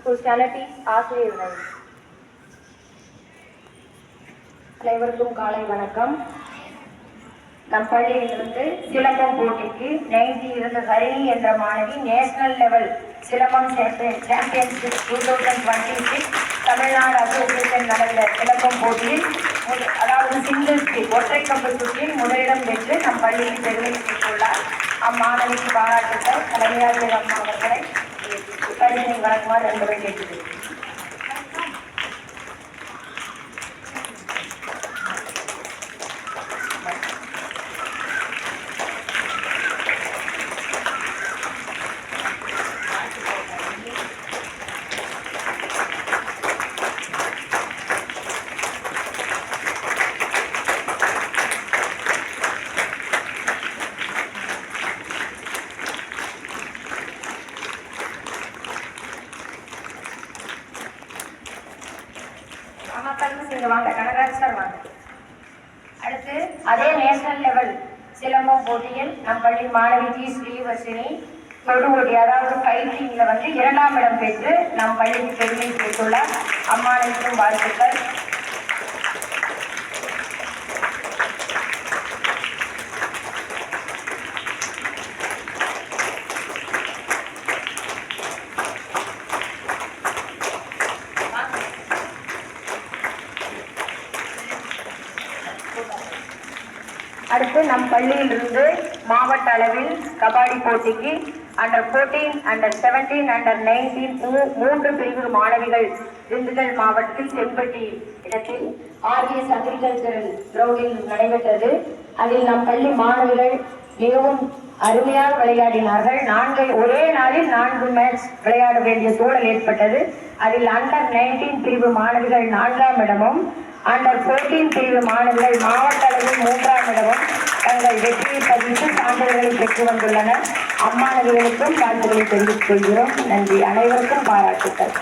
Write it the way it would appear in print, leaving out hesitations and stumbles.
Specialities ஆசிரியர்கள் அனைவருக்கும் காலை வணக்கம். நம் பள்ளியிலிருந்து சிலம்பம் போட்டிக்கு 90 இருந்த ஹரிணி என்ற மாணவி national level silambam championship 2026 Tamil Nadu association நடந்த சிலம்பம் போட்டியில் அதாவது சிங்கிள் ஒற்றை கம்பு சுற்றில் முதலிடம் பெற்று நம் பள்ளியில் பெருமை பெற்றுள்ளார். அம்மாணவிக்கு பாராட்டுக்கள். தலைமையாசிரியர் அம்மா அவர்களை பரிசனை வழங்குமாறு என்பதை கேட்டுள்ளேன். வாங்க கனகராஜ் சார் வாங்க. அடுத்து அதே நேஷனல் லெவல் சிலம்பம் போட்டியில் நம் பள்ளி மாணவி ஜி ஸ்ரீவர்ஷினி தொடுவோட்டி அதாவது ஃபைட்டிங்ல 2ஆம் இடம் பெற்று நம் பள்ளிக்கு பெருமை சேர்த்துள்ளார். அம்மானுக்கும் வாழ்த்துக்கள். அடுத்து நம் பள்ளியிலிருந்து மாவட்ட அளவில் கபாடி போட்டிக்கு அண்டர் 14, அண்டர் 17, அண்டர் 19 3 பிரிவு மாணவிகள் திண்டுக்கல் மாவட்டத்தில் செம்பட்டி இடத்தில் RVS அக்ரிகல்ச்சரல் கிரவுண்டில் நடைபெற்றது. அதில் நம் பள்ளி மாணவிகள் மிகவும் அருமையாக விளையாடினார்கள். ஒரே நாளில் 4 மேட்ச் விளையாட வேண்டிய சூழல் ஏற்பட்டது. அதில் அண்டர் 19 பிரிவு மாணவிகள் 4ஆம் இடமும் அண்டர் 14 பிரிவு மாணவிகள் மாவட்ட அளவில் 3ஆம் இடமும் தங்கள் வெற்றியை பதித்து சான்றிதழ்களை பெற்று வந்துள்ளனர். அம்மாணவிகளுக்கும் வாழ்த்துக்களை தெரிவித்துக் கொள்கிறோம். நன்றி. அனைவருக்கும் பாராட்டுக்கள்.